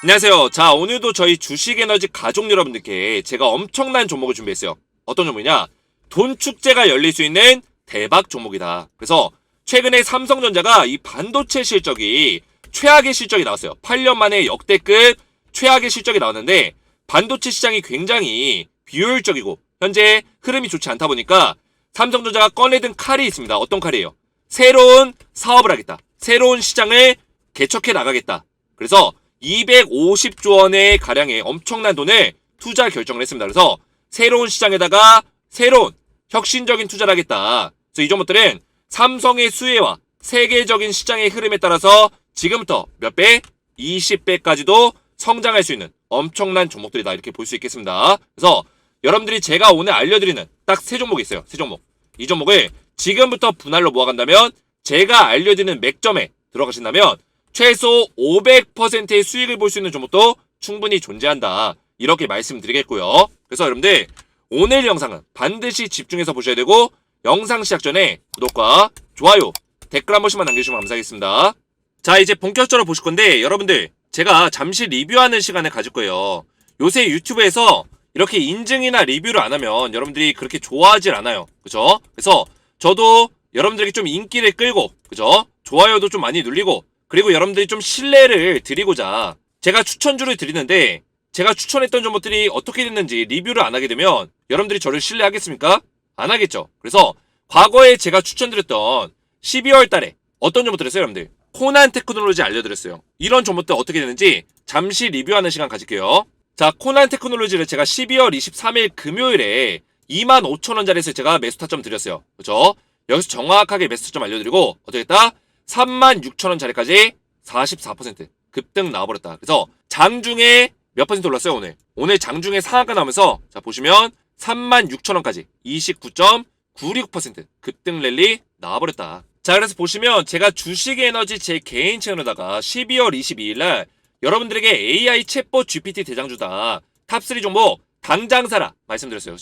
안녕하세요. 자, 오늘도 저희 주식에너지 가족 여러분들께 제가 엄청난 종목을 준비했어요. 어떤 종목이냐? 돈 축제가 열릴 수 있는 대박 종목이다. 그래서 최근에 삼성전자가 이 반도체 실적이 최악의 실적이 나왔어요. 8년 만에 역대급 최악의 실적이 나왔는데 반도체 시장이 굉장히 비효율적이고 현재 흐름이 좋지 않다 보니까 삼성전자가 꺼내든 칼이 있습니다. 어떤 칼이에요? 새로운 사업을 하겠다. 새로운 시장을 개척해 나가겠다. 그래서 250조 원의 가량의 엄청난 돈을 투자 결정을 했습니다. 그래서 새로운 시장에다가 새로운 혁신적인 투자를 하겠다. 그래서 이 종목들은 삼성의 수혜와 세계적인 시장의 흐름에 따라서 지금부터 몇 배? 20배까지도 성장할 수 있는 엄청난 종목들이다. 이렇게 볼 수 있겠습니다. 그래서 여러분들이 제가 오늘 알려드리는 딱 세 종목이 있어요. 세 종목. 이 종목을 지금부터 분할로 모아간다면 제가 알려드리는 맥점에 들어가신다면 최소 500%의 수익을 볼 수 있는 종목도 충분히 존재한다. 이렇게 말씀드리겠고요. 그래서 여러분들 오늘 영상은 반드시 집중해서 보셔야 되고 영상 시작 전에 구독과 좋아요, 댓글 한 번씩만 남겨주시면 감사하겠습니다. 자, 이제 본격적으로 보실 건데 여러분들 제가 잠시 리뷰하는 시간을 가질 거예요. 요새 유튜브에서 이렇게 인증이나 리뷰를 안 하면 여러분들이 그렇게 좋아하질 않아요. 그죠? 그래서 저도 여러분들에게 좀 인기를 끌고, 그죠? 좋아요도 좀 많이 눌리고 그리고 여러분들이 좀 신뢰를 드리고자 제가 추천주를 드리는데 제가 추천했던 종목들이 어떻게 됐는지 리뷰를 안 하게 되면 여러분들이 저를 신뢰하겠습니까? 안 하겠죠. 그래서 과거에 제가 추천드렸던 12월 달에 어떤 종목 들었어요, 여러분들? 코난 테크놀로지 알려드렸어요. 이런 종목들 어떻게 되는지 잠시 리뷰하는 시간 가질게요. 자, 코난 테크놀로지를 제가 12월 23일 금요일에 25,000원짜리에서 제가 매수 타점 드렸어요. 그죠? 여기서 정확하게 매수 타점 알려드리고 어떻게 했다? 36,000원짜리까지 44% 급등 나와버렸다. 그래서 장중에 몇 퍼센트 올랐어요, 오늘? 오늘 장중에 상한가 나오면서 자, 보시면 36,000원까지 29.96% 급등 랠리 나와버렸다. 자, 그래서 보시면 제가 주식에너지 제 개인 채널에다가 12월 22일날 여러분들에게 AI 챗봇 GPT 대장주다. 탑3 종목 당장 사라 말씀드렸어요.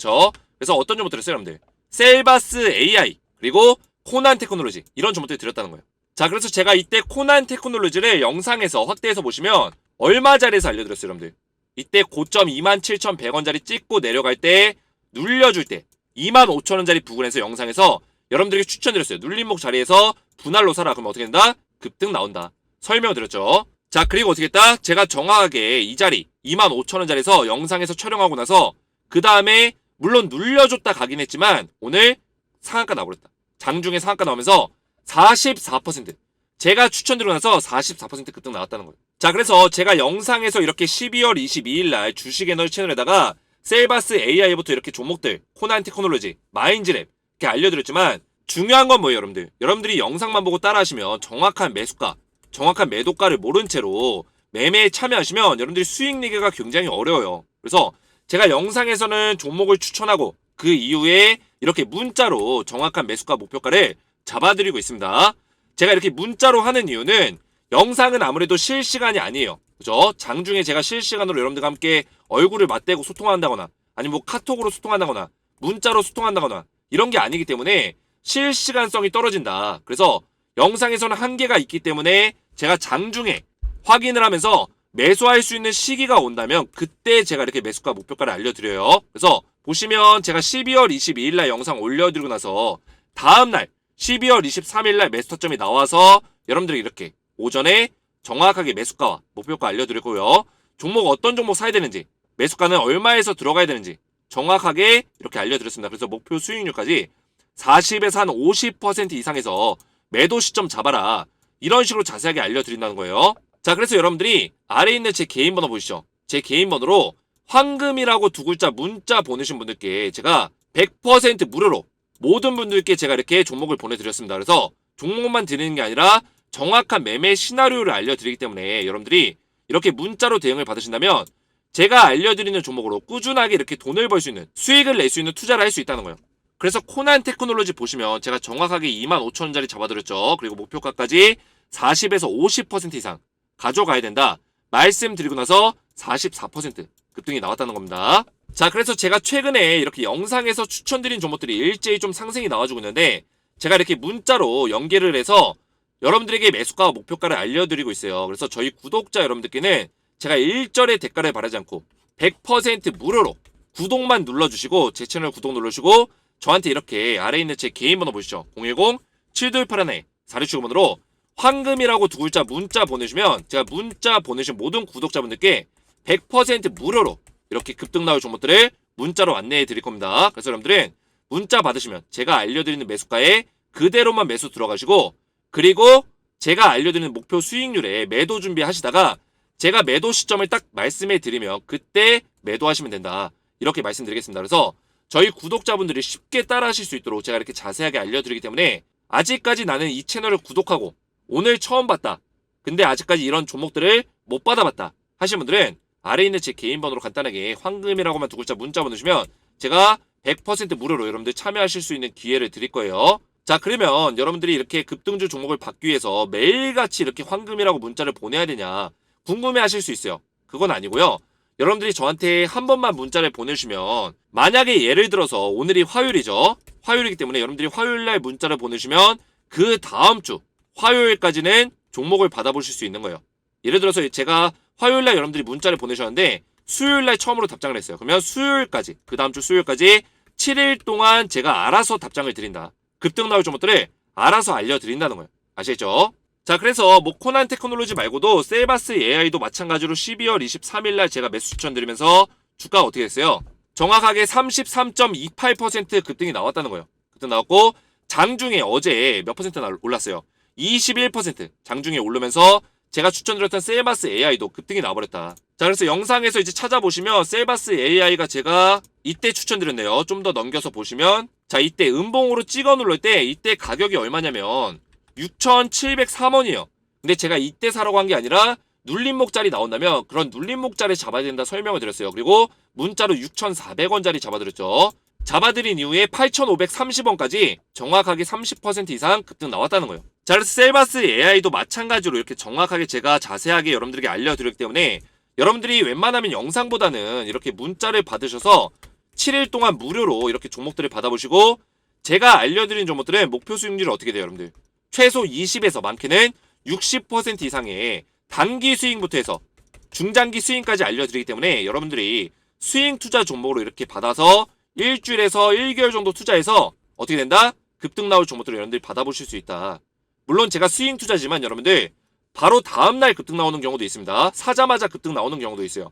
그래서 어떤 종목 들었어요, 여러분들? 셀바스 AI 그리고 코난 테크놀로지 이런 종목들 드렸다는 거예요. 자, 그래서 제가 이때 코난 테크놀로지를 영상에서 확대해서 보시면 얼마짜리에서 알려드렸어요, 여러분들? 이때 고점 27,100원짜리 찍고 내려갈 때 눌려줄 때 25,000원짜리 부근에서 영상에서 여러분들에게 추천드렸어요. 눌림목 자리에서 분할로 사라. 그럼 어떻게 된다? 급등 나온다. 설명을 드렸죠. 자, 그리고 어떻게 했다? 제가 정확하게 이 자리 25,000원짜리에서 영상에서 촬영하고 나서 그 다음에 물론 눌려줬다 가긴 했지만 오늘 상한가 나와버렸다. 장중에 상한가 나오면서 44% 제가 추천드리고 나서 44% 급등 나왔다는 거예요. 자, 그래서 제가 영상에서 이렇게 12월 22일 날 주식에너지 채널에다가 셀바스 AI부터 이렇게 종목들 코난 테크놀로지, 마인즈랩 이렇게 알려드렸지만 중요한 건 뭐예요, 여러분들? 여러분들이 영상만 보고 따라하시면 정확한 매수가, 정확한 매도가를 모른 채로 매매에 참여하시면 여러분들이 수익 내기가 굉장히 어려워요. 그래서 제가 영상에서는 종목을 추천하고 그 이후에 이렇게 문자로 정확한 매수가 목표가를 잡아드리고 있습니다. 제가 이렇게 문자로 하는 이유는 영상은 아무래도 실시간이 아니에요. 그죠? 장중에 제가 실시간으로 여러분들과 함께 얼굴을 맞대고 소통한다거나 아니면 뭐 카톡으로 소통한다거나 문자로 소통한다거나 이런 게 아니기 때문에 실시간성이 떨어진다. 그래서 영상에서는 한계가 있기 때문에 제가 장중에 확인을 하면서 매수할 수 있는 시기가 온다면 그때 제가 이렇게 매수가 목표가를 알려드려요. 그래서 보시면 제가 12월 22일날 영상 올려드리고 나서 다음날 12월 23일날 매수 타점이 나와서 여러분들이 이렇게 오전에 정확하게 매수가와 목표가 알려드리고요. 종목 어떤 종목 사야 되는지 매수가는 얼마에서 들어가야 되는지 정확하게 이렇게 알려드렸습니다. 그래서 목표 수익률까지 40에서 한 50% 이상에서 매도 시점 잡아라. 이런 식으로 자세하게 알려드린다는 거예요. 자, 그래서 여러분들이 아래에 있는 제 개인 번호 보이시죠? 제 개인 번호로 황금이라고 두 글자 문자 보내신 분들께 제가 100% 무료로 모든 분들께 제가 이렇게 종목을 보내드렸습니다. 그래서 종목만 드리는 게 아니라 정확한 매매 시나리오를 알려드리기 때문에 여러분들이 이렇게 문자로 대응을 받으신다면 제가 알려드리는 종목으로 꾸준하게 이렇게 돈을 벌 수 있는 수익을 낼 수 있는 투자를 할 수 있다는 거예요. 그래서 코난 테크놀로지 보시면 제가 정확하게 25,000원짜리 잡아드렸죠. 그리고 목표가까지 40에서 50% 이상 가져가야 된다. 말씀드리고 나서 44% 급등이 나왔다는 겁니다. 자, 그래서 제가 최근에 이렇게 영상에서 추천드린 종목들이 일제히 좀 상승이 나와주고 있는데 제가 이렇게 문자로 연계를 해서 여러분들에게 매수가와 목표가를 알려드리고 있어요. 그래서 저희 구독자 여러분들께는 제가 일절의 대가를 바라지 않고 100% 무료로 구독만 눌러주시고 제 채널 구독 눌러주시고 저한테 이렇게 아래에 있는 제 개인 번호 보시죠. 010-7281-4675번으로 황금이라고 두 글자 문자 보내주시면 제가 문자 보내신 모든 구독자분들께 100% 무료로 이렇게 급등 나올 종목들을 문자로 안내해 드릴 겁니다. 그래서 여러분들은 문자 받으시면 제가 알려드리는 매수가에 그대로만 매수 들어가시고 그리고 제가 알려드리는 목표 수익률에 매도 준비하시다가 제가 매도 시점을 딱 말씀해 드리면 그때 매도하시면 된다. 이렇게 말씀드리겠습니다. 그래서 저희 구독자분들이 쉽게 따라 하실 수 있도록 제가 이렇게 자세하게 알려드리기 때문에 아직까지 나는 이 채널을 구독하고 오늘 처음 봤다. 근데 아직까지 이런 종목들을 못 받아봤다. 하시는 분들은 아래에 있는 제 개인 번호로 간단하게 황금이라고만 두 글자 문자 보내주시면 제가 100% 무료로 여러분들 참여하실 수 있는 기회를 드릴 거예요. 자, 그러면 여러분들이 이렇게 급등주 종목을 받기 위해서 매일같이 이렇게 황금이라고 문자를 보내야 되냐 궁금해 하실 수 있어요. 그건 아니고요. 여러분들이 저한테 한 번만 문자를 보내주시면 만약에 예를 들어서 오늘이 화요일이죠. 화요일이기 때문에 여러분들이 화요일날 문자를 보내주시면 그 다음 주 화요일까지는 종목을 받아보실 수 있는 거예요. 예를 들어서 제가 화요일날 여러분들이 문자를 보내셨는데 수요일날 처음으로 답장을 했어요. 그러면 수요일까지 그 다음 주 수요일까지 7일 동안 제가 알아서 답장을 드린다. 급등 나올 종목들을 알아서 알려드린다는 거예요. 아시겠죠? 자, 그래서 뭐 코난 테크놀로지 말고도 셀바스 AI도 마찬가지로 12월 23일날 제가 매수 추천드리면서 주가가 어떻게 됐어요? 정확하게 33.28% 급등이 나왔다는 거예요. 급등 나왔고 장중에 어제 몇 퍼센트 올랐어요? 21% 장중에 오르면서 제가 추천드렸던 셀바스 AI도 급등이 나와버렸다. 자, 그래서 영상에서 이제 찾아보시면 셀바스 AI가 제가 이때 추천드렸네요. 좀 더 넘겨서 보시면 자, 이때 음봉으로 찍어 눌릴 때 이때 가격이 얼마냐면 6,703원이에요. 근데 제가 이때 사라고 한 게 아니라 눌림목짜리 나온다면 그런 눌림목짜리 잡아야 된다 설명을 드렸어요. 그리고 문자로 6,400원짜리 잡아드렸죠. 잡아드린 이후에 8,530원까지 정확하게 30% 이상 급등 나왔다는 거예요. 자, 그래서 셀바스 AI도 마찬가지로 이렇게 정확하게 제가 자세하게 여러분들에게 알려드렸기 때문에 여러분들이 웬만하면 영상보다는 이렇게 문자를 받으셔서 7일 동안 무료로 이렇게 종목들을 받아보시고 제가 알려드린 종목들은 목표 수익률이 어떻게 돼요, 여러분들? 최소 20에서 많게는 60% 이상의 단기 수익부터 해서 중장기 수익까지 알려드리기 때문에 여러분들이 수익 투자 종목으로 이렇게 받아서 일주일에서 1개월 정도 투자해서 어떻게 된다? 급등 나올 종목들을 여러분들이 받아보실 수 있다. 물론 제가 수익 투자지만 여러분들 바로 다음날 급등 나오는 경우도 있습니다. 사자마자 급등 나오는 경우도 있어요.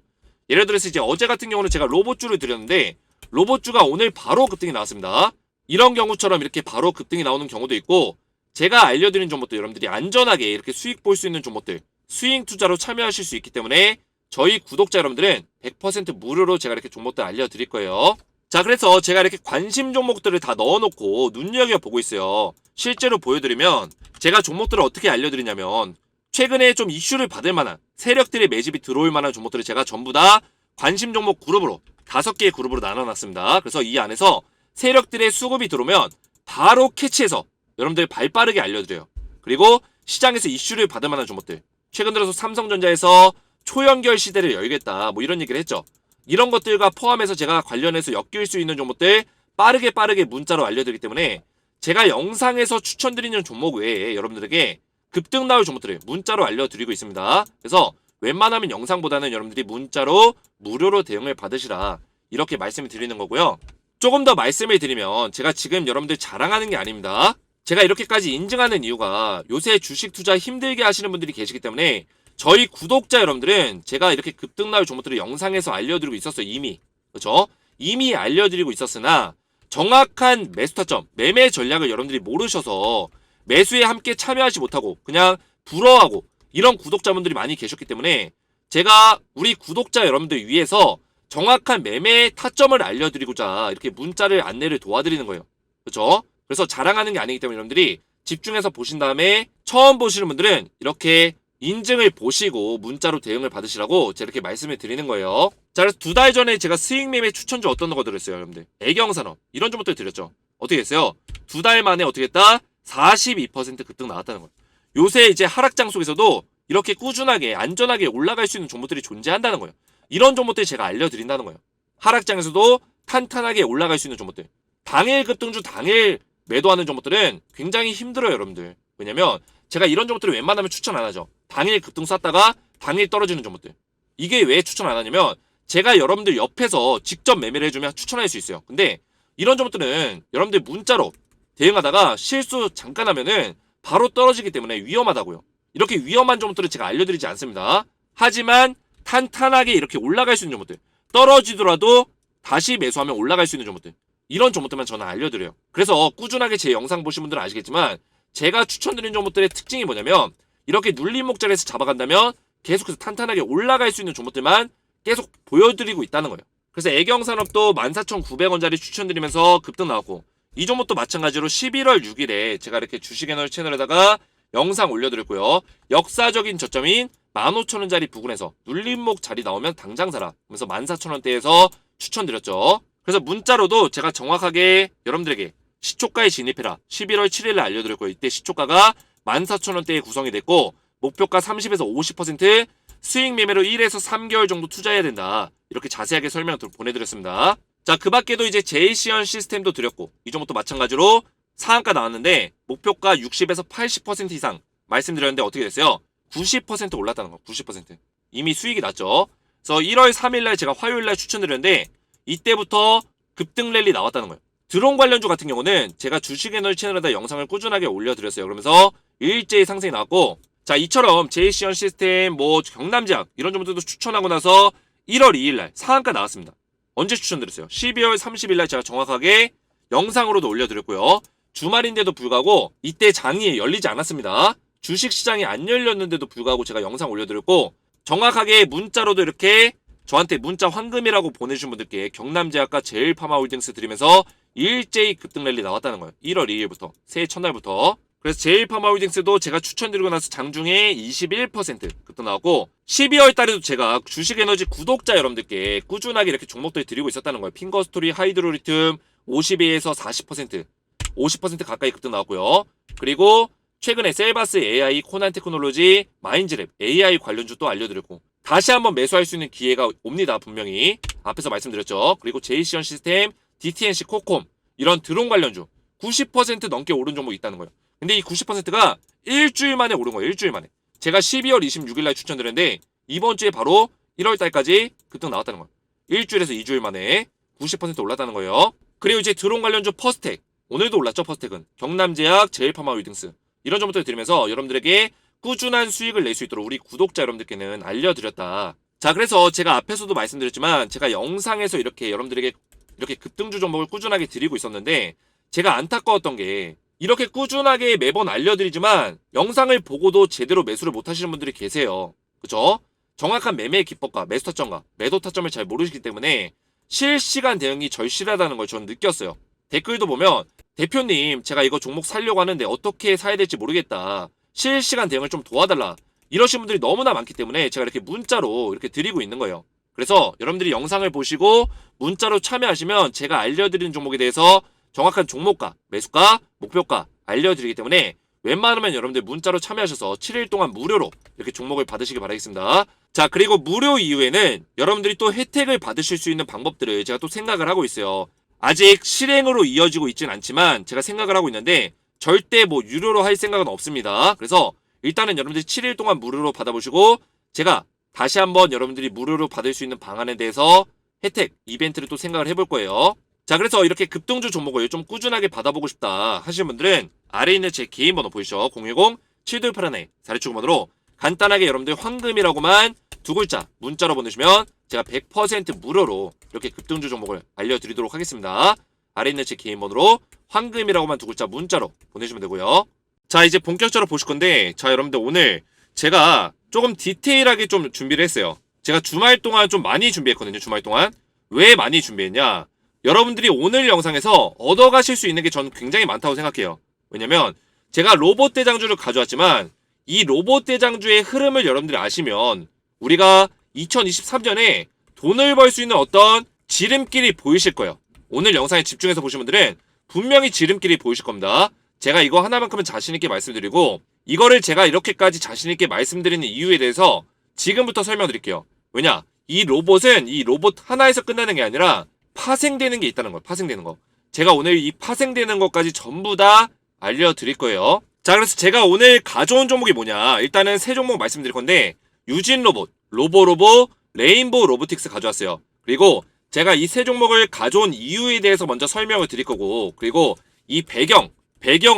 예를 들어서 이제 어제 같은 경우는 제가 로봇주를 드렸는데 로봇주가 오늘 바로 급등이 나왔습니다. 이런 경우처럼 이렇게 바로 급등이 나오는 경우도 있고 제가 알려드린 종목도 여러분들이 안전하게 이렇게 수익 볼 수 있는 종목들 수익 투자로 참여하실 수 있기 때문에 저희 구독자 여러분들은 100% 무료로 제가 이렇게 종목들 알려드릴 거예요. 자, 그래서 제가 이렇게 관심 종목들을 다 넣어놓고 눈여겨보고 있어요. 실제로 보여드리면 제가 종목들을 어떻게 알려드리냐면 최근에 좀 이슈를 받을 만한 세력들의 매집이 들어올 만한 종목들을 제가 전부 다 관심 종목 그룹으로 5개의 그룹으로 나눠놨습니다. 그래서 이 안에서 세력들의 수급이 들어오면 바로 캐치해서 여러분들 발빠르게 알려드려요. 그리고 시장에서 이슈를 받을 만한 종목들 최근 들어서 삼성전자에서 초연결 시대를 열겠다 뭐 이런 얘기를 했죠. 이런 것들과 포함해서 제가 관련해서 엮일 수 있는 종목들 빠르게 문자로 알려드리기 때문에 제가 영상에서 추천드리는 종목 외에 여러분들에게 급등 나올 종목들을 문자로 알려드리고 있습니다. 그래서 웬만하면 영상보다는 여러분들이 문자로 무료로 대응을 받으시라 이렇게 말씀을 드리는 거고요. 조금 더 말씀을 드리면 제가 지금 여러분들 자랑하는 게 아닙니다. 제가 이렇게까지 인증하는 이유가 요새 주식 투자 힘들게 하시는 분들이 계시기 때문에 저희 구독자 여러분들은 제가 이렇게 급등 나올 종목들을 영상에서 알려드리고 있었어요. 이미. 그렇죠? 이미 알려드리고 있었으나 정확한 매수 타점, 매매 전략을 여러분들이 모르셔서 매수에 함께 참여하지 못하고 그냥 부러워하고 이런 구독자분들이 많이 계셨기 때문에 제가 우리 구독자 여러분들 위해서 정확한 매매 타점을 알려드리고자 이렇게 문자를 안내를 도와드리는 거예요. 그렇죠? 그래서 자랑하는 게 아니기 때문에 여러분들이 집중해서 보신 다음에 처음 보시는 분들은 이렇게 인증을 보시고 문자로 대응을 받으시라고 제가 이렇게 말씀을 드리는 거예요. 자, 그래서 2달 전에 제가 수익 매매 추천주 어떤 거 드렸어요, 여러분들? 애경산업 이런 종목들 드렸죠. 어떻게 했어요? 2달 만에 어떻게 했다? 42% 급등 나왔다는 거예요. 요새 이제 하락장 속에서도 이렇게 꾸준하게 안전하게 올라갈 수 있는 종목들이 존재한다는 거예요. 이런 종목들 제가 알려드린다는 거예요. 하락장에서도 탄탄하게 올라갈 수 있는 종목들. 당일 급등주 당일 매도하는 종목들은 굉장히 힘들어요, 여러분들. 왜냐면 제가 이런 종목들을 웬만하면 추천 안 하죠. 당일 급등 쐈다가 당일 떨어지는 종목들. 이게 왜 추천 안 하냐면 제가 여러분들 옆에서 직접 매매를 해주면 추천할 수 있어요. 근데 이런 종목들은 여러분들 문자로 대응하다가 실수 잠깐 하면은 바로 떨어지기 때문에 위험하다고요. 이렇게 위험한 종목들은 제가 알려드리지 않습니다. 하지만 탄탄하게 이렇게 올라갈 수 있는 종목들, 떨어지더라도 다시 매수하면 올라갈 수 있는 종목들, 이런 종목들만 저는 알려드려요. 그래서 꾸준하게 제 영상 보신 분들은 아시겠지만 제가 추천드린 종목들의 특징이 뭐냐면 이렇게 눌림 목자리에서 잡아간다면 계속해서 탄탄하게 올라갈 수 있는 종목들만 계속 보여드리고 있다는 거예요. 그래서 애경산업도 14,900원짜리 추천드리면서 급등 나왔고, 이 종목도 마찬가지로 11월 6일에 제가 이렇게 주식에너지 채널에다가 영상 올려드렸고요. 역사적인 저점인 15,000원짜리 부근에서 눌림목 자리 나오면 당장 사라. 그래서 14,000원대에서 추천드렸죠. 그래서 문자로도 제가 정확하게 여러분들에게 시초가에 진입해라 11월 7일에 알려드렸고요. 이때 시초가가 14,000원대에 구성이 됐고 목표가 30에서 50% 수익 매매로 1에서 3개월 정도 투자해야 된다. 이렇게 자세하게 설명 보내드렸습니다. 자, 그 밖에도 이제 제이시언 시스템도 드렸고 이 종목도 마찬가지로 상한가 나왔는데 목표가 60에서 80% 이상 말씀드렸는데 어떻게 됐어요? 90% 올랐다는 거. 90%. 이미 수익이 났죠. 그래서 1월 3일날 제가 화요일날 추천드렸는데 이때부터 급등 랠리 나왔다는 거예요. 드론 관련주 같은 경우는 제가 주식에너지 채널에다 영상을 꾸준하게 올려드렸어요. 그러면서 일제히 상승이 나왔고, 자, 이처럼 제이시언 시스템, 뭐 경남제약 이런 종목들도 추천하고 나서 1월 2일날 상한가 나왔습니다. 언제 추천드렸어요? 12월 30일날 제가 정확하게 영상으로도 올려드렸고요. 주말인데도 불구하고 이때 장이 열리지 않았습니다. 주식시장이 안 열렸는데도 불구하고 제가 영상 올려드렸고 정확하게 문자로도 이렇게 저한테 문자 황금이라고 보내주신 분들께 경남제약과 제일파마홀딩스 드리면서 일제히 급등 랠리 나왔다는 거예요. 1월 2일부터 새해 첫날부터. 그래서 제일파마홀딩스도 제가 추천드리고 나서 장중에 21% 급등 나왔고 12월 달에도 제가 주식에너지 구독자 여러분들께 꾸준하게 이렇게 종목들 드리고 있었다는 거예요. 핑거스토리, 하이드로리튬 52에서 40%, 50% 가까이 급등 나왔고요. 그리고 최근에 셀바스 AI, 코난 테크놀로지, 마인즈랩 AI 관련주 또 알려드렸고 다시 한번 매수할 수 있는 기회가 옵니다. 분명히 앞에서 말씀드렸죠. 그리고 제이시언 시스템, DTNC, 코콤 이런 드론 관련주 90% 넘게 오른 종목이 있다는 거예요. 근데 이 90%가 일주일 만에 오른 거예요. 일주일 만에. 제가 12월 26일 날 추천드렸는데 이번 주에 바로 1월 달까지 급등 나왔다는 거예요. 일주일에서 2주일 만에 90% 올랐다는 거예요. 그리고 이제 드론 관련주 퍼스텍 오늘도 올랐죠. 퍼스텍은 경남제약, 제일파마홀딩스 이런 종목들 드리면서 여러분들에게 꾸준한 수익을 낼 수 있도록 우리 구독자 여러분들께는 알려드렸다. 자, 그래서 제가 앞에서도 말씀드렸지만 제가 영상에서 이렇게 여러분들에게 이렇게 급등주 종목을 꾸준하게 드리고 있었는데 제가 안타까웠던 게 이렇게 꾸준하게 매번 알려드리지만 영상을 보고도 제대로 매수를 못 하시는 분들이 계세요. 그죠? 정확한 매매의 기법과 매수 타점과 매도 타점을 잘 모르시기 때문에 실시간 대응이 절실하다는 걸 저는 느꼈어요. 댓글도 보면 대표님 제가 이거 종목 살려고 하는데 어떻게 사야 될지 모르겠다. 실시간 대응을 좀 도와달라. 이러신 분들이 너무나 많기 때문에 제가 이렇게 문자로 이렇게 드리고 있는 거예요. 그래서 여러분들이 영상을 보시고 문자로 참여하시면 제가 알려드리는 종목에 대해서 정확한 종목가, 매수가, 목표가 알려드리기 때문에 웬만하면 여러분들 문자로 참여하셔서 7일 동안 무료로 이렇게 종목을 받으시기 바라겠습니다. 자, 그리고 무료 이후에는 여러분들이 또 혜택을 받으실 수 있는 방법들을 제가 또 생각을 하고 있어요. 아직 실행으로 이어지고 있진 않지만 제가 생각을 하고 있는데 절대 뭐 유료로 할 생각은 없습니다. 그래서 일단은 여러분들이 7일 동안 무료로 받아보시고 제가 다시 한번 여러분들이 무료로 받을 수 있는 방안에 대해서 혜택, 이벤트를 또 생각을 해볼 거예요. 자, 그래서 이렇게 급등주 종목을 좀 꾸준하게 받아보고 싶다 하시는 분들은 아래에 있는 제 개인 번호 보이시죠? 010-7281-4279번으로 간단하게 여러분들 황금이라고만 두 글자 문자로 보내주시면 제가 100% 무료로 이렇게 급등주 종목을 알려드리도록 하겠습니다. 아래에 있는 제 개인 번호로 황금이라고만 두 글자 문자로 보내주시면 되고요. 자, 이제 본격적으로 보실 건데 자, 여러분들 오늘 제가 조금 디테일하게 좀 준비를 했어요. 제가 주말 동안 좀 많이 준비했거든요. 주말 동안. 왜 많이 준비했냐? 여러분들이 오늘 영상에서 얻어가실 수 있는 게 저는 굉장히 많다고 생각해요. 왜냐면 제가 로봇 대장주를 가져왔지만 이 로봇 대장주의 흐름을 여러분들이 아시면 우리가 2023년에 돈을 벌 수 있는 어떤 지름길이 보이실 거예요. 오늘 영상에 집중해서 보신 분들은 분명히 지름길이 보이실 겁니다. 제가 이거 하나만큼은 자신있게 말씀드리고 이거를 제가 이렇게까지 자신있게 말씀드리는 이유에 대해서 지금부터 설명드릴게요. 왜냐? 이 로봇은 이 로봇 하나에서 끝나는 게 아니라 파생되는 게 있다는 거예요. 파생되는 거. 제가 오늘 이 파생되는 것까지 전부 다 알려드릴 거예요. 자, 그래서 제가 오늘 가져온 종목이 뭐냐. 일단은 세 종목 말씀드릴 건데 유진 로봇, 로보로보, 레인보우 로보틱스 가져왔어요. 그리고 제가 이 세 종목을 가져온 이유에 대해서 먼저 설명을 드릴 거고, 그리고 이 배경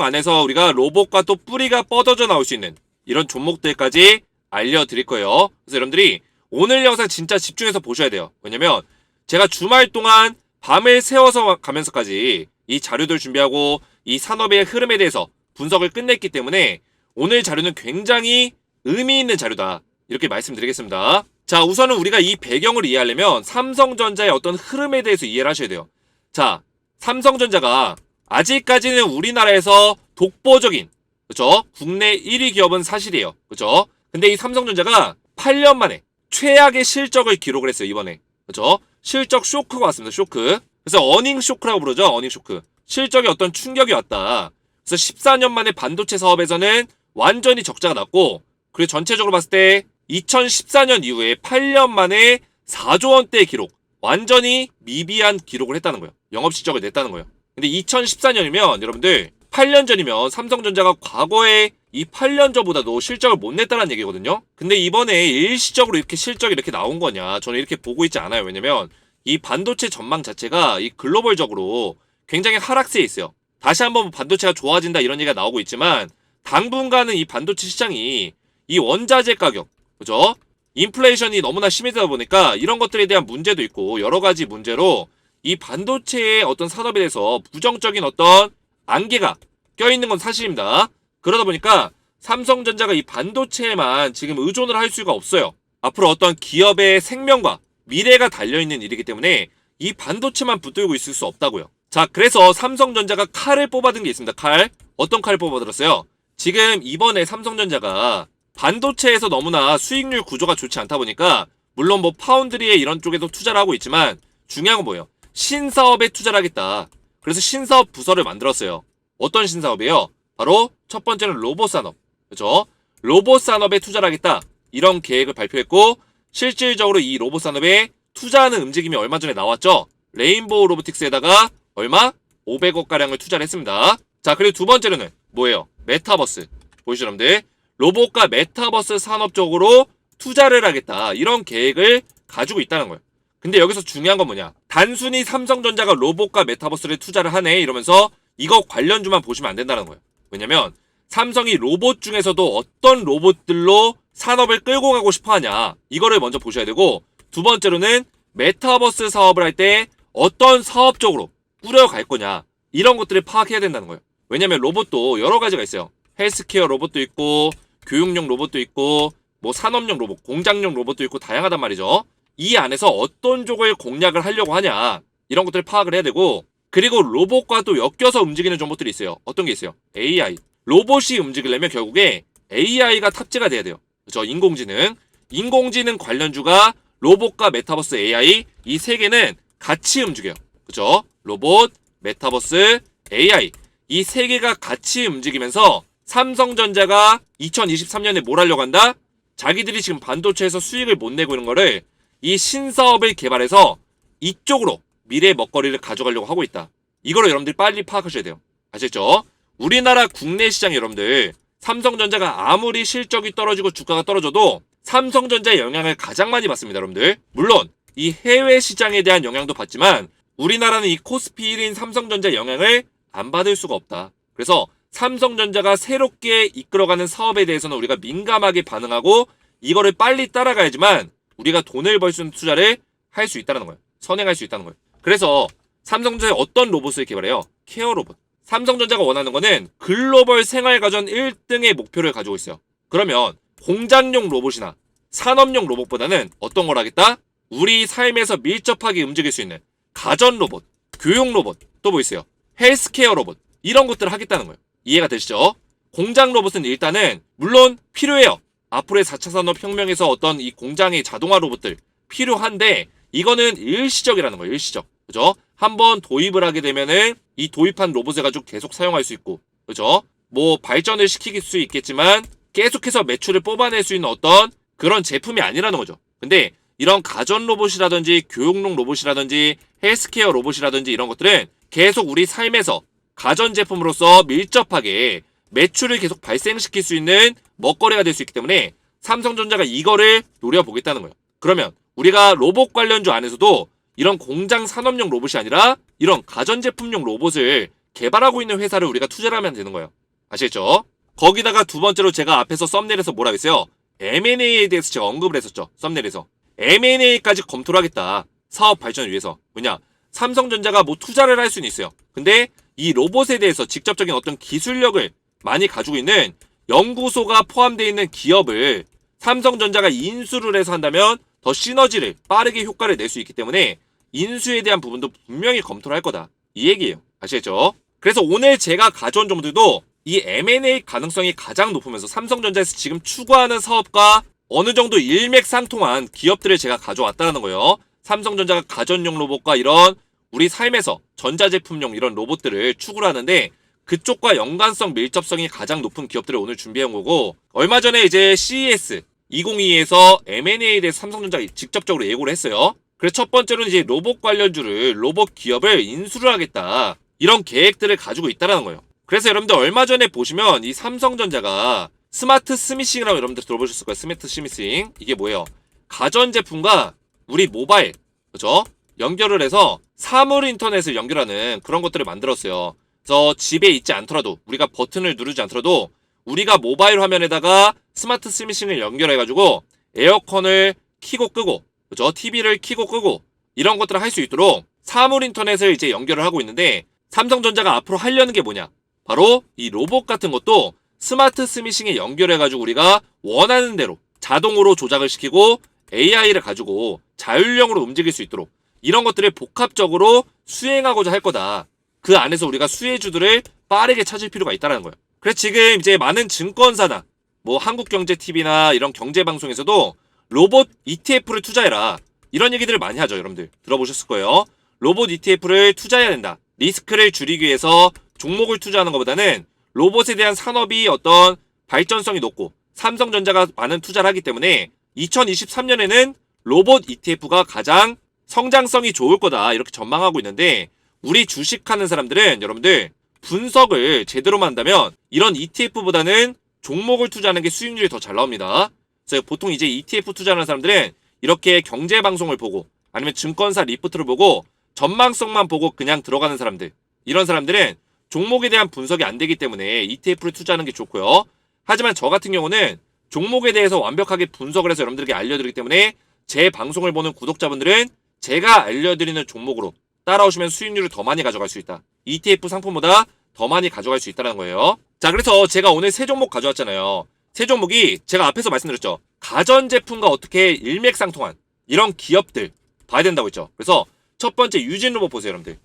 안에서 우리가 로봇과 또 뿌리가 뻗어져 나올 수 있는 이런 종목들까지 알려드릴 거예요. 그래서 여러분들이 오늘 영상 진짜 집중해서 보셔야 돼요. 왜냐면 제가 주말 동안 밤을 새워서 가면서까지 이 자료들 준비하고 이 산업의 흐름에 대해서 분석을 끝냈기 때문에 오늘 자료는 굉장히 의미 있는 자료다, 이렇게 말씀드리겠습니다. 자, 우선은 우리가 이 배경을 이해하려면 삼성전자의 어떤 흐름에 대해서 이해를 하셔야 돼요. 자, 삼성전자가 아직까지는 우리나라에서 독보적인, 그쵸? 국내 1위 기업은 사실이에요. 그쵸? 근데 이 삼성전자가 8년 만에 최악의 실적을 기록을 했어요, 이번에. 그쵸? 실적 쇼크가 왔습니다, 쇼크. 그래서 어닝 쇼크라고 부르죠, 어닝 쇼크. 실적에 어떤 충격이 왔다. 그래서 14년 만에 반도체 사업에서는 완전히 적자가 났고, 그리고 전체적으로 봤을 때 2014년 이후에 8년 만에 4조 원대의 기록, 완전히 미비한 기록을 했다는 거예요. 영업실적을 냈다는 거예요. 근데 2014년이면 여러분들 8년 전이면 삼성전자가 과거에 이 8년 전보다도 실적을 못 냈다는 얘기거든요. 근데 이번에 일시적으로 이렇게 실적이 이렇게 나온 거냐, 저는 이렇게 보고 있지 않아요. 왜냐면 이 반도체 전망 자체가 이 글로벌적으로 굉장히 하락세에 있어요. 다시 한번 반도체가 좋아진다 이런 얘기가 나오고 있지만 당분간은 이 반도체 시장이 이 원자재 가격, 그죠? 인플레이션이 너무나 심해지다 보니까 이런 것들에 대한 문제도 있고 여러 가지 문제로 이 반도체의 어떤 산업에 대해서 부정적인 어떤 안개가 껴있는 건 사실입니다. 그러다 보니까 삼성전자가 이 반도체에만 지금 의존을 할 수가 없어요. 앞으로 어떤 기업의 생명과 미래가 달려있는 일이기 때문에 이 반도체만 붙들고 있을 수 없다고요. 자, 그래서 삼성전자가 칼을 뽑아든 게 있습니다. 칼. 어떤 칼을 뽑아들었어요? 지금 이번에 삼성전자가 반도체에서 너무나 수익률 구조가 좋지 않다 보니까 물론 뭐 파운드리에 이런 쪽에도 투자를 하고 있지만 중요한 건 뭐예요? 신사업에 투자를 하겠다. 그래서 신사업 부서를 만들었어요. 어떤 신사업이에요? 바로 첫 번째는 로봇 산업. 그렇죠? 로봇 산업에 투자를 하겠다. 이런 계획을 발표했고 실질적으로 이 로봇 산업에 투자하는 움직임이 얼마 전에 나왔죠. 레인보우 로보틱스에다가 얼마? 500억 가량을 투자를 했습니다. 자, 그리고 두 번째로는 뭐예요? 메타버스. 보이시죠, 여러분들? 로봇과 메타버스 산업 쪽으로 투자를 하겠다. 이런 계획을 가지고 있다는 거예요. 근데 여기서 중요한 건 뭐냐? 단순히 삼성전자가 로봇과 메타버스를 투자를 하네 이러면서 이거 관련주만 보시면 안 된다는 거예요. 왜냐면 삼성이 로봇 중에서도 어떤 로봇들로 산업을 끌고 가고 싶어 하냐, 이거를 먼저 보셔야 되고, 두 번째로는 메타버스 사업을 할 때 어떤 사업 쪽으로 꾸려갈 거냐, 이런 것들을 파악해야 된다는 거예요. 왜냐면 로봇도 여러 가지가 있어요. 헬스케어 로봇도 있고 교육용 로봇도 있고 뭐 산업용 로봇, 공장용 로봇도 있고 다양하단 말이죠. 이 안에서 어떤 쪽을 공략을 하려고 하냐, 이런 것들을 파악을 해야 되고, 그리고 로봇과 또 엮여서 움직이는 정보들이 있어요. 어떤 게 있어요? AI. 로봇이 움직이려면 결국에 AI가 탑재가 돼야 돼요. 그렇죠? 인공지능 관련주가 로봇과 메타버스, AI, 이 세 개는 같이 움직여요. 그렇죠? 로봇, 메타버스, AI, 이 세 개가 같이 움직이면서 삼성전자가 2023년에 뭘 하려고 한다? 자기들이 지금 반도체에서 수익을 못 내고 있는 거를 이 신사업을 개발해서 이쪽으로 미래의 먹거리를 가져가려고 하고 있다. 이거를 여러분들이 빨리 파악하셔야 돼요. 아시겠죠? 우리나라 국내 시장 여러분들, 삼성전자가 아무리 실적이 떨어지고 주가가 떨어져도 삼성전자의 영향을 가장 많이 받습니다, 여러분들. 물론 이 해외 시장에 대한 영향도 받지만 우리나라는 이 코스피 1인 삼성전자 영향을 안 받을 수가 없다. 그래서 삼성전자가 새롭게 이끌어가는 사업에 대해서는 우리가 민감하게 반응하고 이거를 빨리 따라가야지만 우리가 돈을 벌 수 있는 투자를 할 수 있다는 거예요. 선행할 수 있다는 거예요. 그래서 삼성전자의 어떤 로봇을 개발해요? 케어 로봇. 삼성전자가 원하는 거는 글로벌 생활가전 1등의 목표를 가지고 있어요. 그러면 공장용 로봇이나 산업용 로봇보다는 어떤 걸 하겠다? 우리 삶에서 밀접하게 움직일 수 있는 가전 로봇, 교육 로봇, 또 뭐 있어요? 헬스케어 로봇, 이런 것들을 하겠다는 거예요. 이해가 되시죠? 공장 로봇은 일단은 물론 필요해요. 앞으로의 4차 산업혁명에서 어떤 이 공장의 자동화 로봇들 필요한데 이거는 일시적이라는 거예요. 일시적. 그죠? 한번 도입을 하게 되면은 이 도입한 로봇을 가지고 계속 사용할 수 있고, 그죠? 뭐 발전을 시킬 수 있겠지만 계속해서 매출을 뽑아낼 수 있는 어떤 그런 제품이 아니라는 거죠. 근데 이런 가전 로봇이라든지 교육용 로봇이라든지 헬스케어 로봇이라든지 이런 것들은 계속 우리 삶에서 가전 제품으로서 밀접하게 매출을 계속 발생시킬 수 있는 먹거리가 될 수 있기 때문에 삼성전자가 이거를 노려보겠다는 거예요. 그러면 우리가 로봇 관련주 안에서도 이런 공장 산업용 로봇이 아니라 이런 가전제품용 로봇을 개발하고 있는 회사를 우리가 투자를 하면 되는 거예요. 아시겠죠? 거기다가 두 번째로 제가 앞에서 썸네일에서 뭐라고 했어요? M&A에 대해서 제가 언급을 했었죠. 썸네일에서. M&A까지 검토를 하겠다. 사업 발전을 위해서. 왜냐? 삼성전자가 뭐 투자를 할 수는 있어요. 근데 이 로봇에 대해서 직접적인 어떤 기술력을 많이 가지고 있는 연구소가 포함되어 있는 기업을 삼성전자가 인수를 해서 한다면 더 시너지를 빠르게 효과를 낼 수 있기 때문에 인수에 대한 부분도 분명히 검토를 할 거다. 이 얘기예요. 아시겠죠? 그래서 오늘 제가 가져온 정보들도 이 M&A 가능성이 가장 높으면서 삼성전자에서 지금 추구하는 사업과 어느 정도 일맥상통한 기업들을 제가 가져왔다는 거예요. 삼성전자가 가전용 로봇과 이런 우리 삶에서 전자제품용 이런 로봇들을 추구를 하는데 그쪽과 연관성 밀접성이 가장 높은 기업들을 오늘 준비한 거고, 얼마 전에 이제 CES 2022에서 M&A에 대해서 삼성전자가 직접적으로 예고를 했어요. 그래서 첫 번째로는 이제 로봇 관련주를, 로봇 기업을 인수를 하겠다, 이런 계획들을 가지고 있다는 거예요. 그래서 여러분들 얼마 전에 보시면 이 삼성전자가 스마트 스미싱이라고 여러분들 들어보셨을 거예요. 스마트 스미싱. 이게 뭐예요? 가전제품과 우리 모바일, 그죠? 연결을 해서 사물 인터넷을 연결하는 그런 것들을 만들었어요. 그래서 집에 있지 않더라도, 우리가 버튼을 누르지 않더라도 우리가 모바일 화면에다가 스마트 스미싱을 연결해가지고 에어컨을 켜고 끄고, 그죠? TV를 켜고 끄고 이런 것들을 할 수 있도록 사물 인터넷을 이제 연결을 하고 있는데, 삼성전자가 앞으로 하려는 게 뭐냐? 바로 이 로봇 같은 것도 스마트 스미싱에 연결해가지고 우리가 원하는 대로 자동으로 조작을 시키고 AI를 가지고 자율형으로 움직일 수 있도록 이런 것들을 복합적으로 수행하고자 할 거다. 그 안에서 우리가 수혜주들을 빠르게 찾을 필요가 있다는 거예요. 그래서 지금 이제 많은 증권사나 뭐 한국경제TV나 이런 경제방송에서도 로봇 ETF를 투자해라, 이런 얘기들을 많이 하죠. 여러분들 들어보셨을 거예요. 로봇 ETF를 투자해야 된다. 리스크를 줄이기 위해서 종목을 투자하는 것보다는 로봇에 대한 산업이 어떤 발전성이 높고 삼성전자가 많은 투자를 하기 때문에 2023년에는 로봇 ETF가 가장 성장성이 좋을 거다, 이렇게 전망하고 있는데, 우리 주식하는 사람들은 여러분들 분석을 제대로만 한다면 이런 ETF보다는 종목을 투자하는 게 수익률이 더 잘 나옵니다. 그래서 보통 이제 ETF 투자하는 사람들은 이렇게 경제방송을 보고 아니면 증권사 리포트를 보고 전망성만 보고 그냥 들어가는 사람들, 이런 사람들은 종목에 대한 분석이 안 되기 때문에 ETF를 투자하는 게 좋고요. 하지만 저 같은 경우는 종목에 대해서 완벽하게 분석을 해서 여러분들에게 알려드리기 때문에 제 방송을 보는 구독자분들은 제가 알려드리는 종목으로 따라오시면 수익률을 더 많이 가져갈 수 있다. ETF 상품보다 더 많이 가져갈 수 있다는 거예요. 자, 그래서 제가 오늘 세 종목 가져왔잖아요. 세 종목이 제가 앞에서 말씀드렸죠. 가전제품과 어떻게 일맥상통한 이런 기업들 봐야 된다고 했죠. 그래서 첫 번째 유진 로봇 보세요, 여러분들.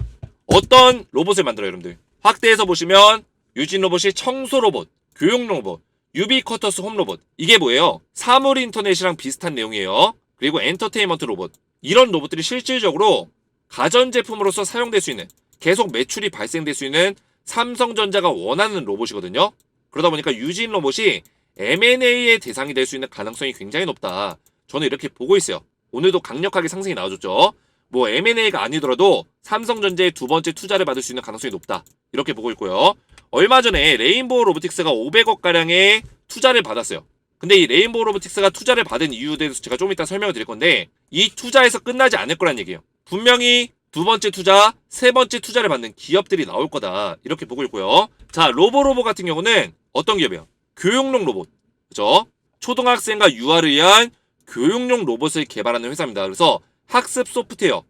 어떤 로봇을 만들어요, 여러분들? 확대해서 보시면 유진 로봇이 청소 로봇, 교육 로봇, 유비쿼터스 홈 로봇. 이게 뭐예요? 사물 인터넷이랑 비슷한 내용이에요. 그리고 엔터테인먼트 로봇. 이런 로봇들이 실질적으로 가전제품으로서 사용될 수 있는, 계속 매출이 발생될 수 있는 삼성전자가 원하는 로봇이거든요. 그러다 보니까 유진 로봇이 M&A의 대상이 될 수 있는 가능성이 굉장히 높다. 저는 이렇게 보고 있어요. 오늘도 강력하게 상승이 나와줬죠. 뭐 M&A가 아니더라도 삼성전자의 두 번째 투자를 받을 수 있는 가능성이 높다, 이렇게 보고 있고요. 얼마 전에 레인보우 로보틱스가 500억가량의 투자를 받았어요. 근데 이 레인보우 로보틱스가 투자를 받은 이유에 대해서 제가 좀 이따 설명을 드릴 건데, 이 투자에서 끝나지 않을 거란 얘기예요. 분명히 두 번째 투자, 세 번째 투자를 받는 기업들이 나올 거다, 이렇게 보고 있고요. 자, 로보로보 같은 경우는 어떤 기업이에요? 교육용 로봇, 그죠? 초등학생과 유아를 위한 교육용 로봇을 개발하는 회사입니다. 그래서 학습 소프트웨어,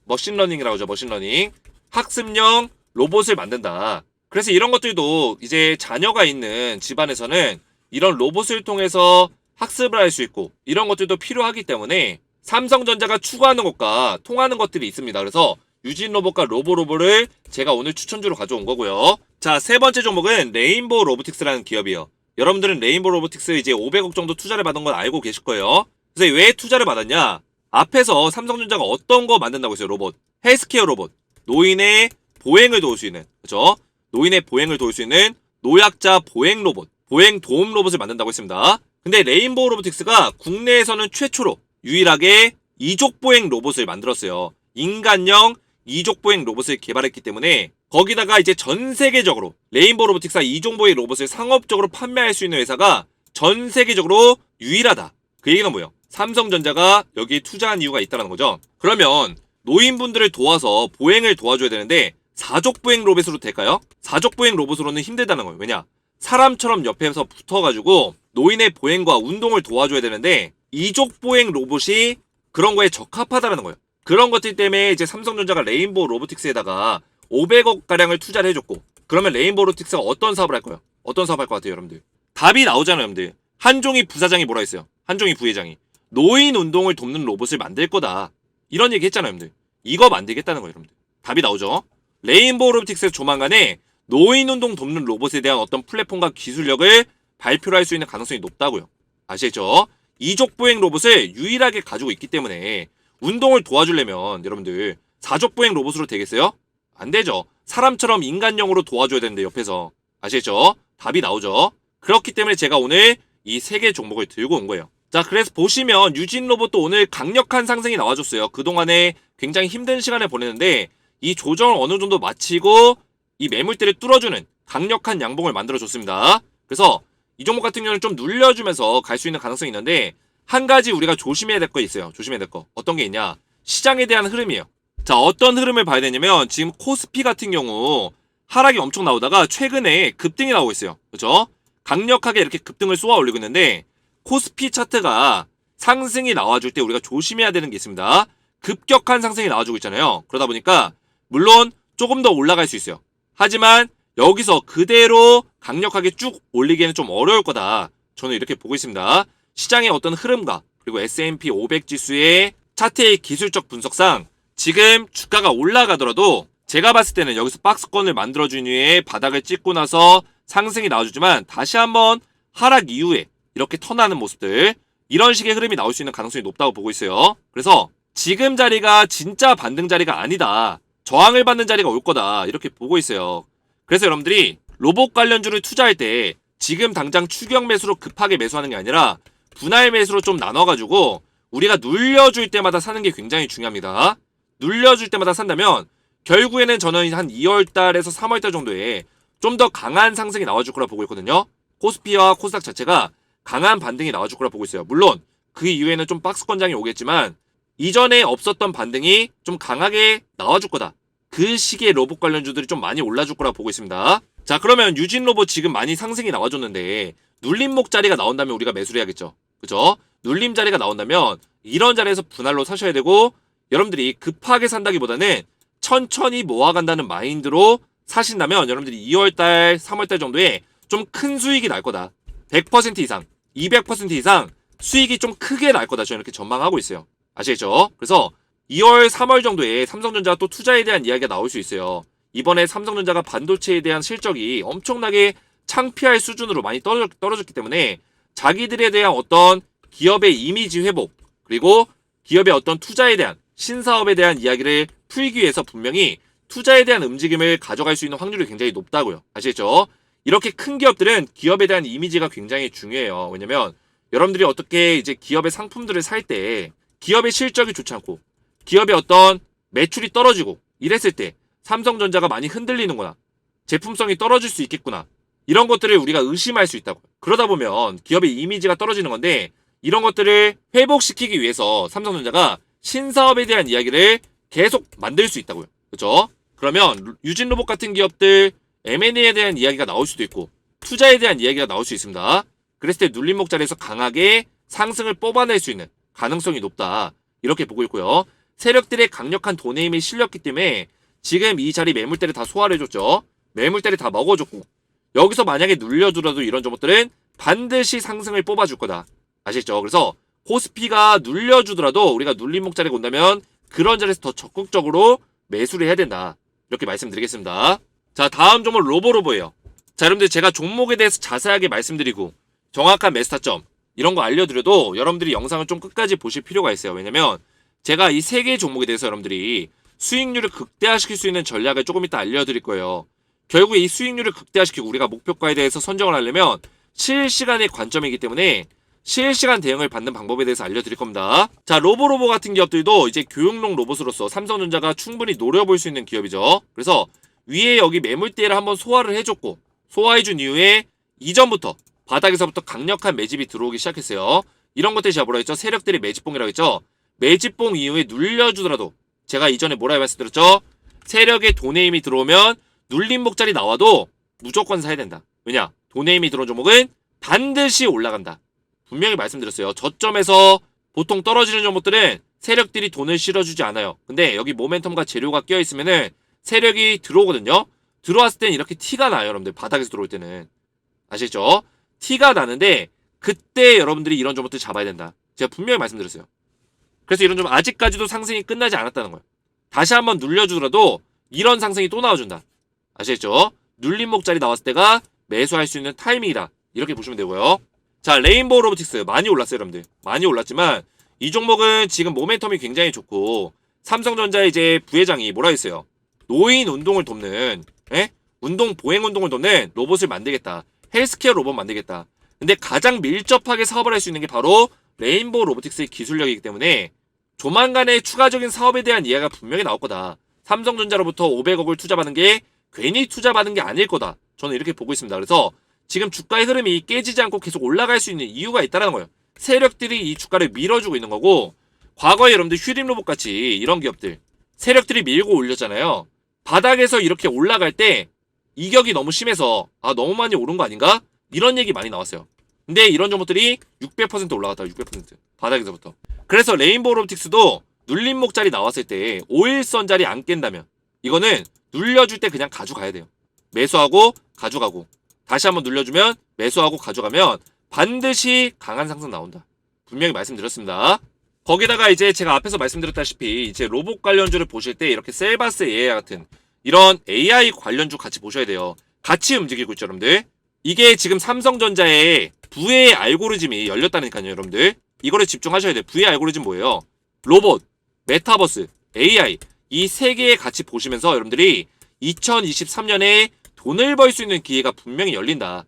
머신러닝이라고 하죠. 머신러닝. 학습용 로봇을 만든다. 그래서 이런 것들도 이제 자녀가 있는 집안에서는 이런 로봇을 통해서 학습을 할 수 있고 이런 것들도 필요하기 때문에 삼성전자가 추구하는 것과 통하는 것들이 있습니다. 그래서 유진 로봇과 로보로보를 제가 오늘 추천주로 가져온 거고요. 자, 세 번째 종목은 레인보우 로보틱스라는 기업이에요. 여러분들은 레인보우 로보틱스 이제 500억 정도 투자를 받은 건 알고 계실 거예요. 그래서 왜 투자를 받았냐? 앞에서 삼성전자가 어떤 거 만든다고 했어요? 로봇. 헬스케어 로봇. 노인의 보행을 도울 수 있는, 그죠? 노인의 보행을 도울 수 있는 노약자 보행 로봇, 보행 도움 로봇을 만든다고 했습니다. 근데 레인보우 로보틱스가 국내에서는 최초로 유일하게 이족 보행 로봇을 만들었어요. 인간형 이족 보행 로봇을 개발했기 때문에 거기다가 이제 전 세계적으로 레인보우 로보틱스가 이족 보행 로봇을 상업적으로 판매할 수 있는 회사가 전 세계적으로 유일하다. 그 얘기는 뭐예요? 삼성전자가 여기에 투자한 이유가 있다는 거죠. 그러면 노인분들을 도와서 보행을 도와줘야 되는데 사족보행 로봇으로 될까요? 사족보행 로봇으로는 힘들다는 거예요. 왜냐? 사람처럼 옆에서 붙어가지고 노인의 보행과 운동을 도와줘야 되는데 이족보행 로봇이 그런 거에 적합하다는 거예요. 그런 것들 때문에 이제 삼성전자가 레인보우 로보틱스에다가 500억 가량을 투자를 해줬고, 그러면 레인보우 로보틱스가 어떤 사업을 할 거예요? 어떤 사업 할 것 같아요, 여러분들? 답이 나오잖아요, 여러분들. 한종희 부사장이 뭐라 했어요? 한종희 부회장이 노인 운동을 돕는 로봇을 만들 거다, 이런 얘기 했잖아요, 여러분들. 이거 만들겠다는 거예요, 여러분들. 답이 나오죠? 레인보우 로보틱스 조만간에 노인 운동 돕는 로봇에 대한 어떤 플랫폼과 기술력을 발표를 할 수 있는 가능성이 높다고요. 아시겠죠? 이족보행 로봇을 유일하게 가지고 있기 때문에 운동을 도와주려면 여러분들 사족보행 로봇으로 되겠어요? 안 되죠. 사람처럼 인간형으로 도와줘야 되는데 옆에서. 아시겠죠? 답이 나오죠? 그렇기 때문에 제가 오늘 이 3개 종목을 들고 온 거예요. 자, 그래서 보시면 유진 로봇도 오늘 강력한 상승이 나와줬어요. 그동안에 굉장히 힘든 시간을 보냈는데 이 조정을 어느 정도 마치고 이 매물대를 뚫어주는 강력한 양봉을 만들어줬습니다. 그래서 이 종목 같은 경우는 좀 눌려주면서 갈 수 있는 가능성이 있는데 한 가지 우리가 조심해야 될 거 있어요. 조심해야 될 거. 어떤 게 있냐? 시장에 대한 흐름이에요. 자, 어떤 흐름을 봐야 되냐면 지금 코스피 같은 경우 하락이 엄청 나오다가 최근에 급등이 나오고 있어요. 그렇죠? 강력하게 이렇게 급등을 쏘아 올리고 있는데 코스피 차트가 상승이 나와줄 때 우리가 조심해야 되는 게 있습니다. 급격한 상승이 나와주고 있잖아요. 그러다 보니까 물론 조금 더 올라갈 수 있어요. 하지만 여기서 그대로 강력하게 쭉 올리기에는 좀 어려울 거다. 저는 이렇게 보고 있습니다. 시장의 어떤 흐름과 그리고 S&P 500 지수의 차트의 기술적 분석상 지금 주가가 올라가더라도 제가 봤을 때는 여기서 박스권을 만들어준 이후에 바닥을 찍고 나서 상승이 나와주지만 다시 한번 하락 이후에 이렇게 턴하는 모습들, 이런 식의 흐름이 나올 수 있는 가능성이 높다고 보고 있어요. 그래서 지금 자리가 진짜 반등 자리가 아니다, 저항을 받는 자리가 올 거다, 이렇게 보고 있어요. 그래서 여러분들이 로봇 관련주를 투자할 때 지금 당장 추격 매수로 급하게 매수하는 게 아니라 분할 매수로 좀 나눠가지고 우리가 눌려줄 때마다 사는 게 굉장히 중요합니다. 눌려줄 때마다 산다면 결국에는 저는 한 2월달에서 3월달 정도에 좀 더 강한 상승이 나와줄 거라 보고 있거든요. 코스피와 코스닥 자체가 강한 반등이 나와줄 거라 보고 있어요. 물론 그 이후에는 좀 박스권장이 오겠지만 이전에 없었던 반등이 좀 강하게 나와줄 거다. 그 시기에 로봇 관련주들이 좀 많이 올라줄 거라 보고 있습니다. 자, 그러면 유진 로봇 지금 많이 상승이 나와줬는데 눌림목 자리가 나온다면 우리가 매수를 해야겠죠. 그죠? 눌림 자리가 나온다면 이런 자리에서 분할로 사셔야 되고, 여러분들이 급하게 산다기보다는 천천히 모아간다는 마인드로 사신다면 여러분들이 2월달, 3월달 정도에 좀 큰 수익이 날 거다. 100% 이상, 200% 이상 수익이 좀 크게 날 거다. 저는 이렇게 전망하고 있어요. 아시겠죠? 그래서 2월, 3월 정도에 삼성전자가 또 투자에 대한 이야기가 나올 수 있어요. 이번에 삼성전자가 반도체에 대한 실적이 엄청나게 창피할 수준으로 많이 떨어졌기 때문에 자기들에 대한 어떤 기업의 이미지 회복, 그리고 기업의 어떤 투자에 대한 신사업에 대한 이야기를 풀기 위해서 분명히 투자에 대한 움직임을 가져갈 수 있는 확률이 굉장히 높다고요. 아시겠죠? 이렇게 큰 기업들은 기업에 대한 이미지가 굉장히 중요해요. 왜냐면 여러분들이 어떻게 이제 기업의 상품들을 살 때 기업의 실적이 좋지 않고 기업의 어떤 매출이 떨어지고 이랬을 때 삼성전자가 많이 흔들리는구나, 제품성이 떨어질 수 있겠구나, 이런 것들을 우리가 의심할 수 있다고. 그러다 보면 기업의 이미지가 떨어지는 건데 이런 것들을 회복시키기 위해서 삼성전자가 신사업에 대한 이야기를 계속 만들 수 있다고요. 그렇죠? 그러면 유진 로봇 같은 기업들 M&A에 대한 이야기가 나올 수도 있고 투자에 대한 이야기가 나올 수 있습니다. 그랬을 때 눌림목 자리에서 강하게 상승을 뽑아낼 수 있는 가능성이 높다, 이렇게 보고 있고요. 세력들의 강력한 돈의 힘이 실렸기 때문에 지금 이 자리 매물대를 다 소화를 해줬죠. 매물대를 다 먹어줬고 여기서 만약에 눌려주라도 이런 종목들은 반드시 상승을 뽑아줄 거다. 아시겠죠? 그래서 코스피가 눌려주더라도 우리가 눌림목 자리가 온다면 그런 자리에서 더 적극적으로 매수를 해야 된다, 이렇게 말씀드리겠습니다. 자, 다음 종목 로보로보예요. 자, 여러분들 제가 종목에 대해서 자세하게 말씀드리고 정확한 매수 타점 이런 거 알려드려도 여러분들이 영상을 좀 끝까지 보실 필요가 있어요. 왜냐면 제가 이 3개의 종목에 대해서 여러분들이 수익률을 극대화시킬 수 있는 전략을 조금 이따 알려드릴 거예요. 결국 이 수익률을 극대화시키고 우리가 목표가에 대해서 선정을 하려면 실시간의 관점이기 때문에 실시간 대응을 받는 방법에 대해서 알려드릴 겁니다. 자, 로보로보 같은 기업들도 이제 교육용 로봇으로서 삼성전자가 충분히 노려볼 수 있는 기업이죠. 그래서 위에 여기 매물대를 한번 소화를 해줬고 소화해준 이후에 이전부터 바닥에서부터 강력한 매집이 들어오기 시작했어요. 이런 것들이 제가 뭐라 했죠? 세력들이 매집봉이라고 했죠? 매집봉 이후에 눌려주더라도 제가 이전에 뭐라고 말씀드렸죠? 세력에 돈의 힘이 들어오면 눌림 목자리 나와도 무조건 사야 된다. 왜냐? 돈의 힘이 들어온 종목은 반드시 올라간다. 분명히 말씀드렸어요. 저점에서 보통 떨어지는 종목들은 세력들이 돈을 실어주지 않아요. 근데 여기 모멘텀과 재료가 껴있으면은 세력이 들어오거든요. 들어왔을 땐 이렇게 티가 나요. 여러분들 바닥에서 들어올 때는. 아시겠죠? 티가 나는데 그때 여러분들이 이런 종목들 잡아야 된다. 제가 분명히 말씀드렸어요. 그래서 이런 좀 아직까지도 상승이 끝나지 않았다는 거예요. 다시 한번 눌려주더라도 이런 상승이 또 나와준다. 아시겠죠? 눌림목자리 나왔을 때가 매수할 수 있는 타이밍이다. 이렇게 보시면 되고요. 자, 레인보우 로보틱스 많이 올랐어요, 여러분들. 많이 올랐지만 이 종목은 지금 모멘텀이 굉장히 좋고 삼성전자의 이제 부회장이 뭐라 했어요? 노인 운동을 돕는 운동 보행 운동을 돕는 로봇을 만들겠다. 헬스케어 로봇 만들겠다. 근데 가장 밀접하게 사업을 할 수 있는 게 바로 레인보우 로보틱스의 기술력이기 때문에 조만간에 추가적인 사업에 대한 이해가 분명히 나올 거다. 삼성전자로부터 500억을 투자받는 게 괜히 투자받은 게 아닐 거다. 저는 이렇게 보고 있습니다. 그래서 지금 주가의 흐름이 깨지지 않고 계속 올라갈 수 있는 이유가 있다는 거예요. 세력들이 이 주가를 밀어주고 있는 거고 과거에 여러분들 휴림로봇 같이 이런 기업들 세력들이 밀고 올렸잖아요. 바닥에서 이렇게 올라갈 때 이격이 너무 심해서 너무 많이 오른 거 아닌가? 이런 얘기 많이 나왔어요. 근데 이런 종목들이 600% 올라갔다. 600% 바닥에서부터. 그래서 레인보우 로보틱스도 눌림목자리 나왔을 때 5일선자리 안 깬다면 이거는 눌려줄 때 그냥 가져가야 돼요. 매수하고 가져가고 다시 한번 눌려주면 매수하고 가져가면 반드시 강한 상승 나온다. 분명히 말씀드렸습니다. 거기다가 이제 제가 앞에서 말씀드렸다시피 이제 로봇 관련주를 보실 때 이렇게 셀바스 AI 같은 이런 AI 관련주 같이 보셔야 돼요. 같이 움직이고 있죠, 여러분들. 이게 지금 삼성전자의 부의 알고리즘이 열렸다니까요, 여러분들. 이거를 집중하셔야 돼요. 부의 알고리즘 뭐예요? 로봇, 메타버스, AI 이 세 개 같이 보시면서 여러분들이 2023년에 돈을 벌 수 있는 기회가 분명히 열린다.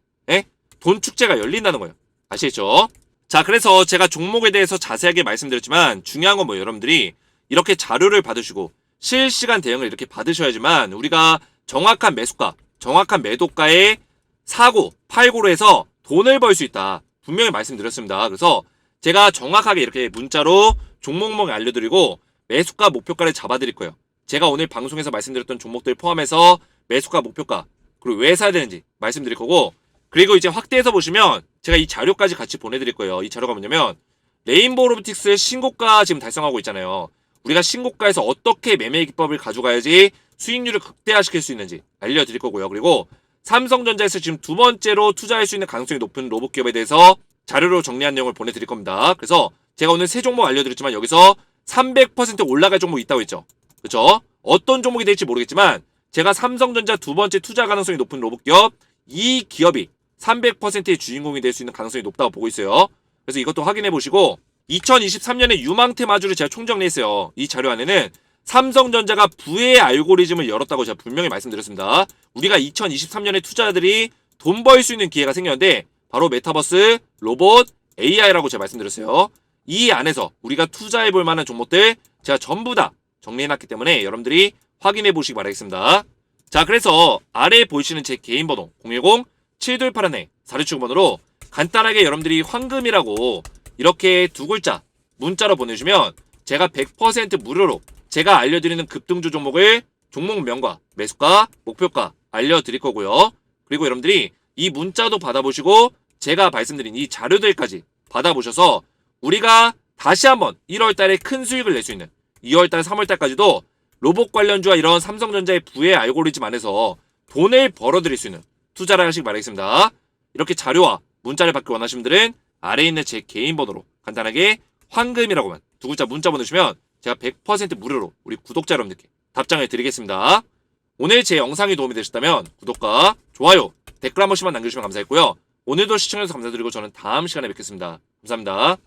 돈 축제가 열린다는 거예요. 아시겠죠? 자, 그래서 제가 종목에 대해서 자세하게 말씀드렸지만 중요한 건 뭐예요? 여러분들이 이렇게 자료를 받으시고 실시간 대응을 이렇게 받으셔야지만 우리가 정확한 매수가, 정확한 매도가에 사고, 팔고로 해서 돈을 벌 수 있다. 분명히 말씀드렸습니다. 그래서 제가 정확하게 이렇게 문자로 종목명 알려드리고 매수가, 목표가를 잡아드릴 거예요. 제가 오늘 방송에서 말씀드렸던 종목들 포함해서 매수가, 목표가, 그리고 왜 사야 되는지 말씀드릴 거고 그리고 이제 확대해서 보시면 제가 이 자료까지 같이 보내드릴 거예요. 이 자료가 뭐냐면 레인보우 로보틱스의 신고가 지금 달성하고 있잖아요. 우리가 신고가에서 어떻게 매매 기법을 가져가야지 수익률을 극대화시킬 수 있는지 알려드릴 거고요. 그리고 삼성전자에서 지금 두 번째로 투자할 수 있는 가능성이 높은 로봇 기업에 대해서 자료로 정리한 내용을 보내드릴 겁니다. 그래서 제가 오늘 세 종목 알려드렸지만 여기서 300% 올라갈 종목이 있다고 했죠. 그렇죠? 어떤 종목이 될지 모르겠지만 제가 삼성전자 두 번째 투자 가능성이 높은 로봇 기업 이 기업이 300%의 주인공이 될 수 있는 가능성이 높다고 보고 있어요. 그래서 이것도 확인해 보시고 2023년에 유망태 마주를 제가 총정리했어요. 이 자료 안에는 삼성전자가 부의 알고리즘을 열었다고 제가 분명히 말씀드렸습니다. 우리가 2023년에 투자자들이 돈 벌 수 있는 기회가 생겼는데 바로 메타버스, 로봇, AI라고 제가 말씀드렸어요. 이 안에서 우리가 투자해 볼 만한 종목들 제가 전부 다 정리해놨기 때문에 여러분들이 확인해 보시기 바라겠습니다. 자, 그래서 아래에 보이시는 제 개인 번호 010-7281-4679번으로 간단하게 여러분들이 황금이라고 이렇게 두 글자 문자로 보내주시면 제가 100% 무료로 제가 알려드리는 급등주 종목을 종목명과 매수가, 목표가 알려드릴 거고요. 그리고 여러분들이 이 문자도 받아보시고 제가 말씀드린 이 자료들까지 받아보셔서 우리가 다시 한번 1월달에 큰 수익을 낼 수 있는 2월달, 3월달까지도 로봇 관련주와 이런 삼성전자의 부의 알고리즘 안에서 돈을 벌어들일 수 있는 투자를 하시기 바라겠습니다. 이렇게 자료와 문자를 받기 원하시는 분들은 아래에 있는 제 개인 번호로 간단하게 황금이라고만 두 글자 문자 보내주시면 제가 100% 무료로 우리 구독자 여러분들께 답장을 드리겠습니다. 오늘 제 영상이 도움이 되셨다면 구독과 좋아요, 댓글 한 번씩만 남겨주시면 감사했고요. 오늘도 시청해주셔서 감사드리고 저는 다음 시간에 뵙겠습니다. 감사합니다.